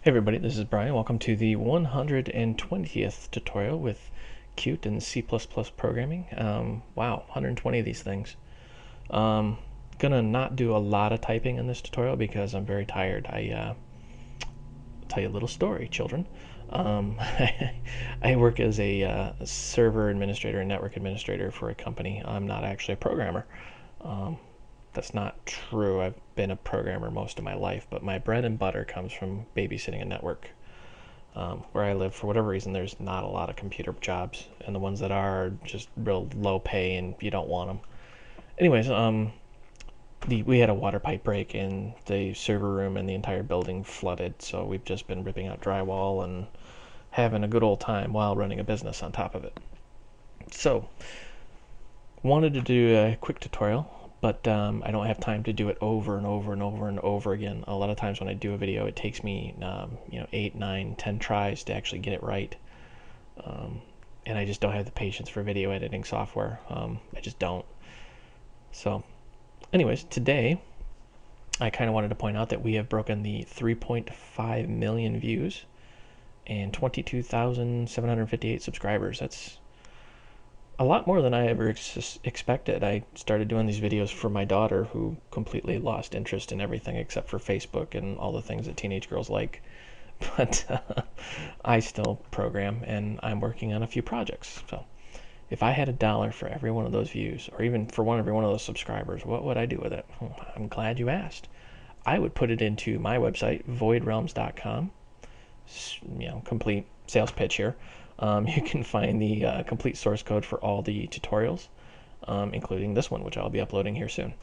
Hey everybody, this is Brian. Welcome to the 120th tutorial with Qt and C++ programming. Wow, 120 of these things. Gonna not do a lot of typing in this tutorial because I'm very tired. I'll tell you a little story, children. I work as a server administrator and network administrator for a company. I'm not actually a programmer. That's not true. I've been a programmer most of my life, but my bread and butter comes from babysitting a network. Where I live, for whatever reason, there's not a lot of computer jobs, and the ones that are just real low pay, and you don't want them. Anyways, we had a water pipe break, and the server room and the entire building flooded, so we've just been ripping out drywall and having a good old time while running a business on top of it. So, wanted to do a quick tutorial, but I don't have time to do it over and over and over and over again. A lot of times when I do a video, it takes me 8, 9, 10 tries to actually get it right. And I just don't have the patience for video editing software. I just don't. So anyways, today I kind of wanted to point out that we have broken the 3.5 million views and 22,758 subscribers. That's a lot more than I ever expected. I started doing these videos for my daughter, who completely lost interest in everything except for Facebook and all the things that teenage girls like. But I still program, and I'm working on a few projects. So if I had $1 for every one of those views, or even for every one of those subscribers, what would I do with it? I'm glad you asked. I would put it into my website, voidrealms.com. Complete sales pitch here. You can find the complete source code for all the tutorials, including this one, which I'll be uploading here soon.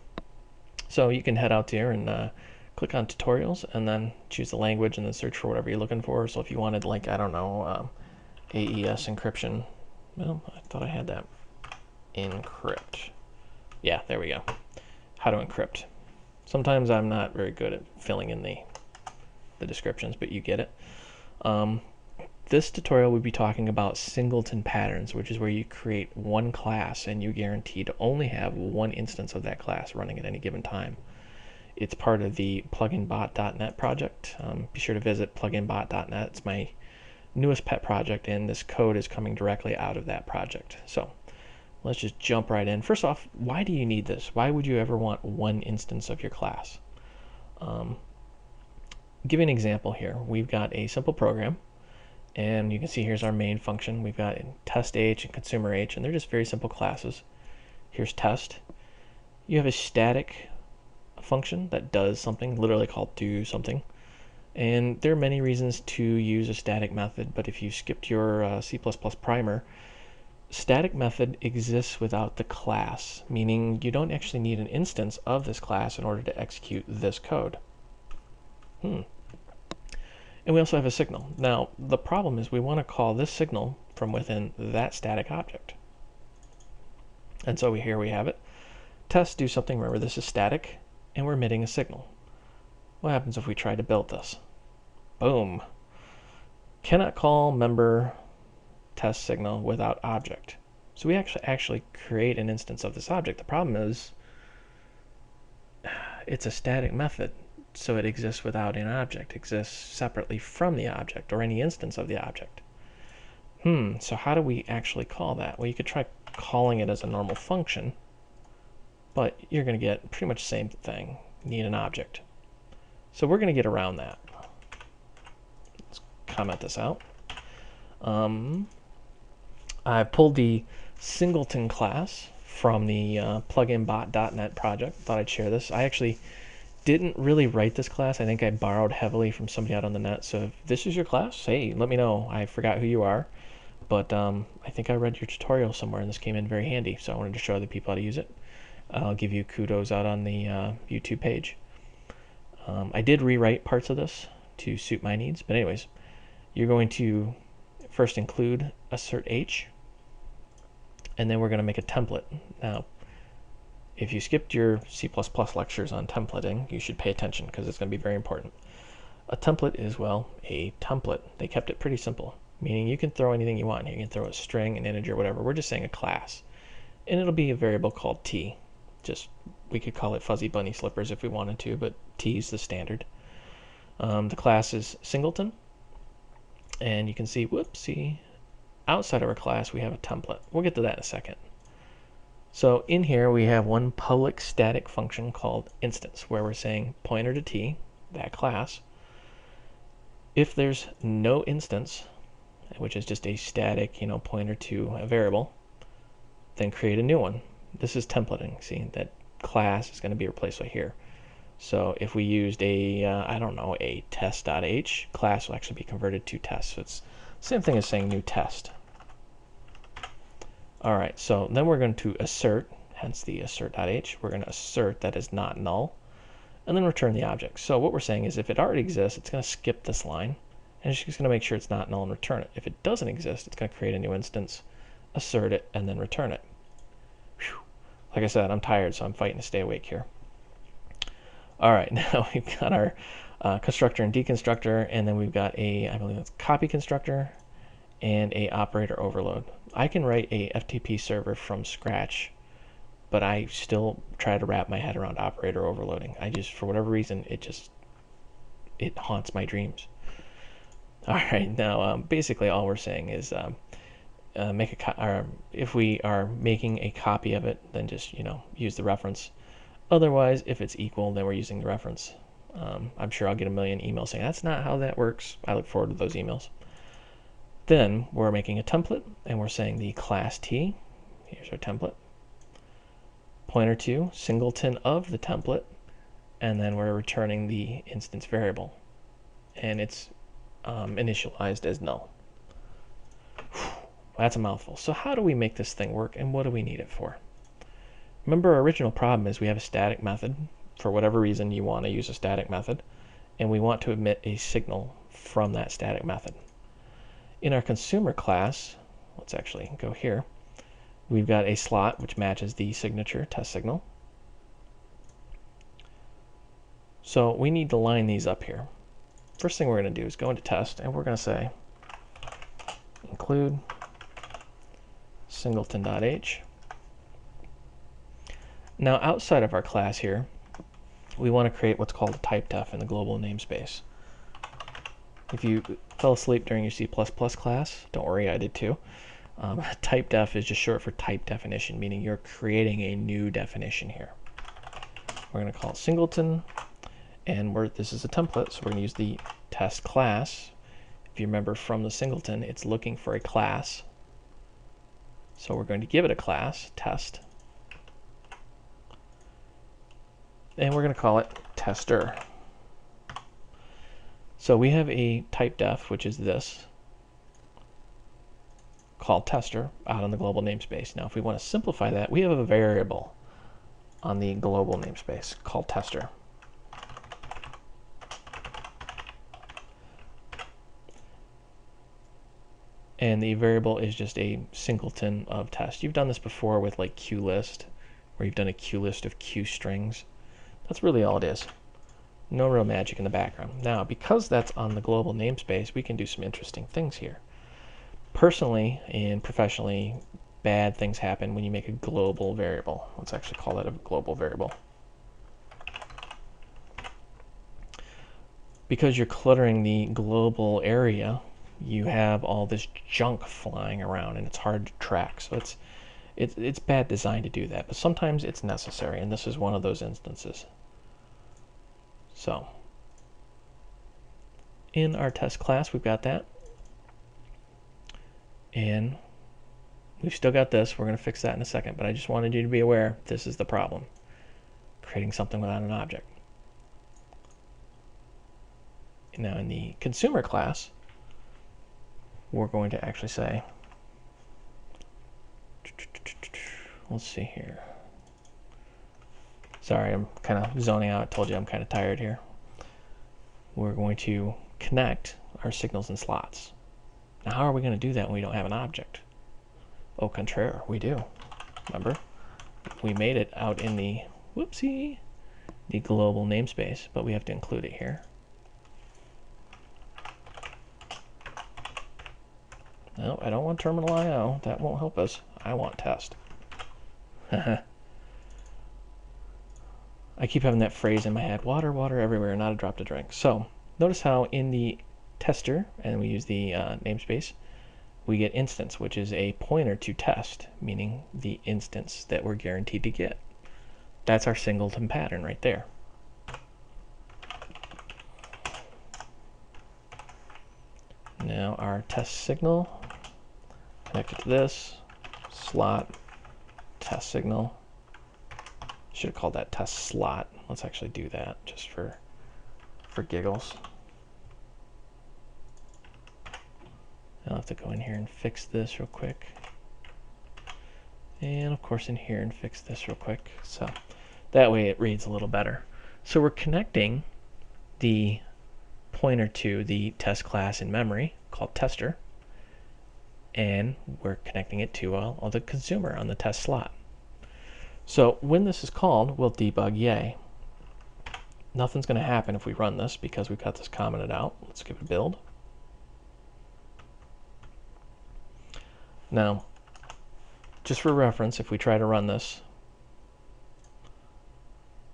So you can head out there and click on tutorials, and then choose the language, and then search for whatever you're looking for. So if you wanted, like, I don't know, AES encryption, well, I thought I had that. Encrypt. Yeah, there we go. How to encrypt. Sometimes I'm not very good at filling in the descriptions, but you get it. This tutorial we'll be talking about singleton patterns, which is where you create one class and you guarantee to only have one instance of that class running at any given time. It's part of the pluginbot.net project. Be sure to visit pluginbot.net. It's my newest pet project, and this code is coming directly out of that project. So let's just jump right in. First off, why do you need this? Why would you ever want one instance of your class? Give you an example here. We've got a simple program, and you can see here's our main function. We've got test H and consumer H, and they're just very simple classes. Here's test. You have a static function that does something, literally called do something. And there are many reasons to use a static method, but if you skipped your C++ primer, static method exists without the class, meaning you don't actually need an instance of this class in order to execute this code. And we also have a signal. Now, the problem is we want to call this signal from within that static object. And so here we have it. Test do something. Remember, this is static, and we're emitting a signal. What happens if we try to build this? Boom. Cannot call member test signal without object. So we actually create an instance of this object. The problem is it's a static method. So it exists without an object, exists separately from the object or any instance of the object. So how do we actually call that? Well, you could try calling it as a normal function, but you're going to get pretty much the same thing. You need an object. So we're going to get around that. Let's comment this out. I pulled the Singleton class from the pluginbot.net project. Thought I'd share this. I actually didn't really write this class. I think I borrowed heavily from somebody out on the net. So if this is your class, hey, let me know. I forgot who you are, but I think I read your tutorial somewhere, and this came in very handy. So I wanted to show the people how to use it. I'll give you kudos out on the YouTube page. I did rewrite parts of this to suit my needs, but anyways, you're going to first include assert H, and then we're going to make a template. Now, if you skipped your C++ lectures on templating, you should pay attention because it's going to be very important. A template is, well, a template. They kept it pretty simple, meaning you can throw anything you want. You can throw a string, an integer, whatever. We're just saying a class, and it'll be a variable called t. We could call it fuzzy bunny slippers if we wanted to, but t is the standard. The class is Singleton, and you can see, whoopsie, outside of our class we have a template. We'll get to that in a second. So in here we have one public static function called instance, where we're saying pointer to t, that class. If there's no instance, which is just a static, pointer to a variable, then create a new one. This is templating. See, that class is going to be replaced by here. So if we used a test.h, class will actually be converted to test. So it's the same thing as saying new test. All right, so then we're going to assert, hence the assert.h. We're going to assert that is not null, and then return the object. So what we're saying is if it already exists, it's going to skip this line, and it's just going to make sure it's not null and return it. If it doesn't exist, it's going to create a new instance, assert it, and then return it. Whew. Like I said, I'm tired, so I'm fighting to stay awake here. All right, now we've got our constructor and deconstructor, and then we've got I believe it's copy constructor and a operator overload. I can write a FTP server from scratch, but I still try to wrap my head around operator overloading. For whatever reason, it haunts my dreams. All right, now basically all we're saying is if we are making a copy of it, then just use the reference. Otherwise, if it's equal, then we're using the reference. I'm sure I'll get a million emails saying that's not how that works. I look forward to those emails. Then we're making a template, and we're saying the class T, here's our template, pointer to singleton of the template, and then we're returning the instance variable, and it's initialized as null. That's a mouthful. So how do we make this thing work, and what do we need it for? Remember, our original problem is we have a static method. For whatever reason, you want to use a static method, and we want to emit a signal from that static method. In our consumer class, let's actually go here, we've got a slot which matches the signature test signal. So we need to line these up here. First thing we're going to do is go into test, and we're going to say include singleton.h. Now outside of our class here, we want to create what's called a type def in the global namespace. If you fell asleep during your C++ class, don't worry, I did too. Type def is just short for type definition, meaning you're creating a new definition here. We're going to call it singleton, and this is a template, so we're going to use the test class. If you remember from the singleton, it's looking for a class. So we're going to give it a class, test, and we're going to call it tester. So we have a type def, which is this, called tester out on the global namespace. Now if we want to simplify that, we have a variable on the global namespace called tester. And the variable is just a singleton of test. You've done this before with like QList, where you've done a QList of Q strings. That's really all it is. No real magic in the background. Now, because that's on the global namespace, we can do some interesting things here. Personally and professionally, bad things happen when you make a global variable. Let's actually call that a global variable. Because you're cluttering the global area, you have all this junk flying around, and it's hard to track. So it's bad design to do that, but sometimes it's necessary, and this is one of those instances. So in our test class, we've got that, and we've still got this. We're going to fix that in a second, but I just wanted you to be aware this is the problem, creating something without an object. Now in the consumer class, we're going to actually say, let's see here. Sorry, I'm kind of zoning out. I told you I'm kind of tired here. We're going to connect our signals and slots. Now, how are we going to do that when we don't have an object? Au contraire, we do. Remember? We made it out in the, whoopsie, the global namespace, but we have to include it here. No, I don't want terminal IO. That won't help us. I want test. I keep having that phrase in my head, water, water everywhere, not a drop to drink. So Notice how in the tester, and we use the namespace, we get instance, which is a pointer to test, meaning the instance that we're guaranteed to get. That's our singleton pattern right there. Now our test signal connected to this slot test signal. Should have called that test slot. Let's actually do that just for giggles. I'll have to go in here and fix this real quick. And of course in here and fix this real quick. So that way it reads a little better. So we're connecting the pointer to the test class in memory called tester. And we're connecting it to the consumer on the test slot. So when this is called, we'll debug yay. Nothing's going to happen if we run this because we've got this commented out. Let's give it a build. Now, just for reference, if we try to run this,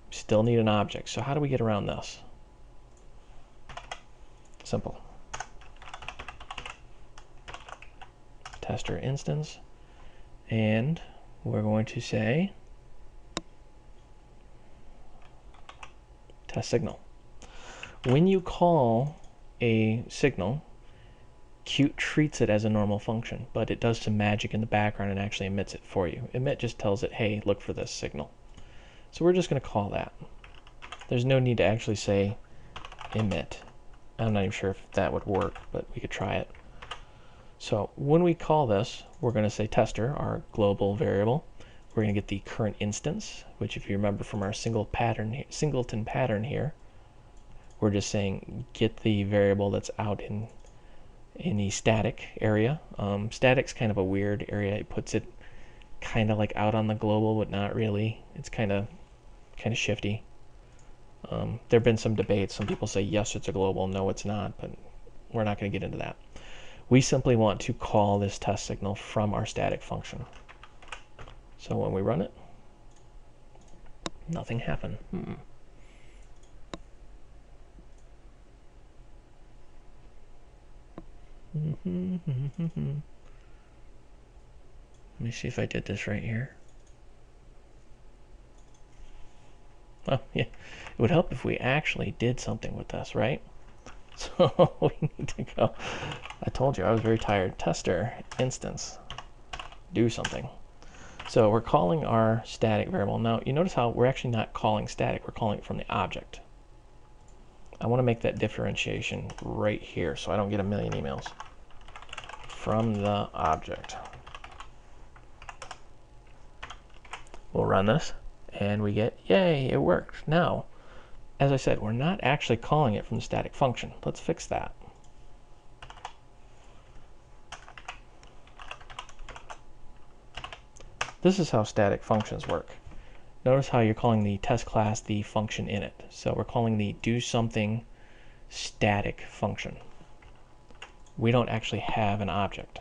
we still need an object. So how do we get around this? Simple. Tester instance, and we're going to say test signal. When you call a signal, Qt treats it as a normal function, but it does some magic in the background and actually emits it for you. Emit just tells it, hey, look for this signal. So we're just going to call that. There's no need to actually say emit. I'm not even sure if that would work, but we could try it. So when we call this, we're going to say tester, our global variable. We're going to get the current instance, which if you remember from our singleton pattern here, we're just saying get the variable that's out in the static area. Static's kind of a weird area. It puts it kind of like out on the global, but not really. It's kind of shifty. There have been some debates. Some people say yes, it's a global. No, it's not. But we're not going to get into that. We simply want to call this test signal from our static function. So when we run it, nothing happened. Let me see if I did this right here. Oh, yeah. It would help if we actually did something with this, right? So we need to go. I told you I was very tired. Tester instance. Do something. So we're calling our static variable. Now, you notice how we're actually not calling static. We're calling it from the object. I want to make that differentiation right here so I don't get a million emails. From the object. We'll run this, and we get, yay, it worked. Now, as I said, we're not actually calling it from the static function. Let's fix that. This is how static functions work. Notice how you're calling the test class the function in it. So we're calling the do something static function. We don't actually have an object.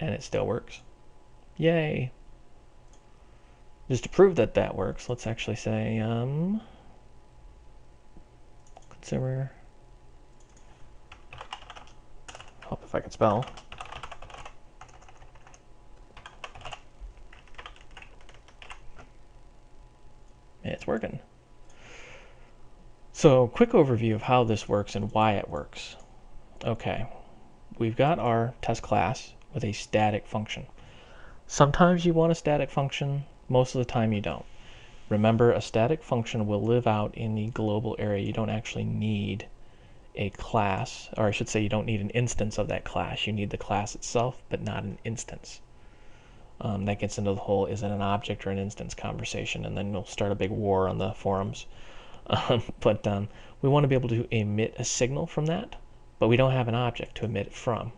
And it still works. Yay! Just to prove that that works, let's actually say consumer. Help if I can spell. It's working. So, quick overview of how this works and why it works. Okay, we've got our test class with a static function. Sometimes you want a static function, most of the time you don't. Remember, a static function will live out in the global area. You don't actually need a class, or I should say you don't need an instance of that class. You need the class itself, but not an instance. That gets into the whole is it an object or an instance conversation, and then we'll start a big war on the forums. But we want to be able to emit a signal from that, but we don't have an object to emit it from.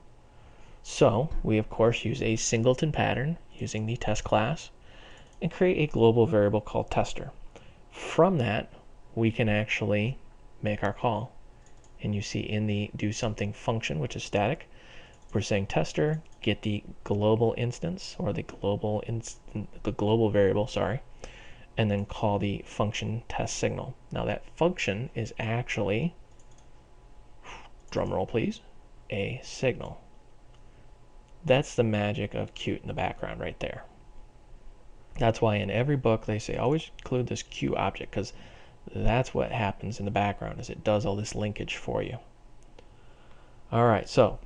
So we, of course, use a singleton pattern using the test class and create a global variable called tester. From that, we can actually make our call. And you see in the do something function, which is static, we're saying tester, get the global instance, or the global variable, sorry, and then call the function test signal. Now that function is actually, drum roll please, a signal. That's the magic of Qt in the background right there. That's why in every book they say always include this Q object, because that's what happens in the background, is it does all this linkage for you. Alright, so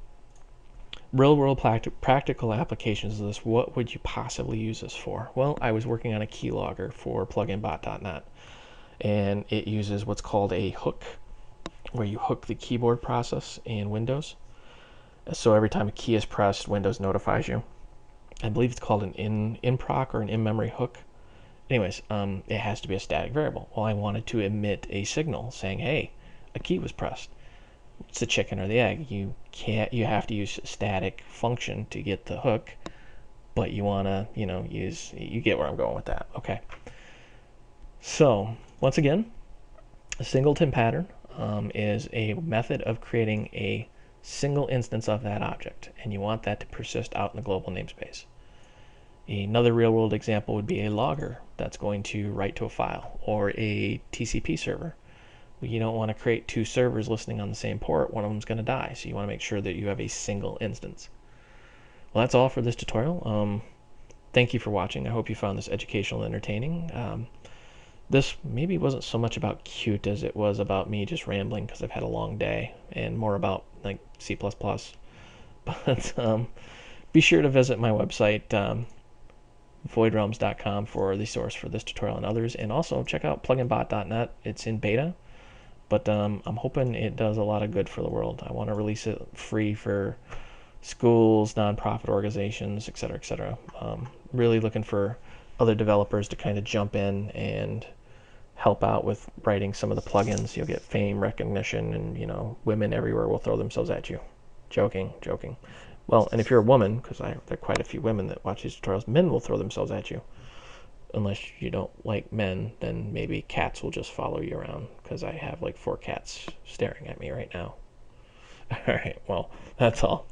real world practical applications of this. What would you possibly use this for? Well, I was working on a keylogger for pluginbot.net, and it uses what's called a hook, where you hook the keyboard process in Windows. So every time a key is pressed, Windows notifies you. I believe it's called an in-proc or an in-memory hook. Anyways, it has to be a static variable. Well, I wanted to emit a signal saying, hey, a key was pressed. It's the chicken or the egg. You have to use a static function to get the hook, but you want to, you get where I'm going with that. Okay. So once again, a singleton pattern is a method of creating a single instance of that object, and you want that to persist out in the global namespace. Another real-world example would be a logger that's going to write to a file, or a TCP server. You don't want to create two servers listening on the same port. One of them's going to die, so you want to make sure that you have a single instance. Well, that's all for this tutorial. Thank you for watching. I hope you found this educational and entertaining. This maybe wasn't so much about Qt as it was about me just rambling because I've had a long day, and more about like C++. But be sure to visit my website, voidrealms.com, for the source for this tutorial and others, and also check out pluginbot.net. It's in beta, but I'm hoping it does a lot of good for the world. I want to release it free for schools, nonprofit organizations, etc., etc. Really looking for other developers to kind of jump in and help out with writing some of the plugins. You'll get fame, recognition, and women everywhere will throw themselves at you. Joking. Well, and if you're a woman, because there are quite a few women that watch these tutorials, men will throw themselves at you. Unless you don't like men, then maybe cats will just follow you around, because I have like 4 cats staring at me right now. Alright, well, that's all.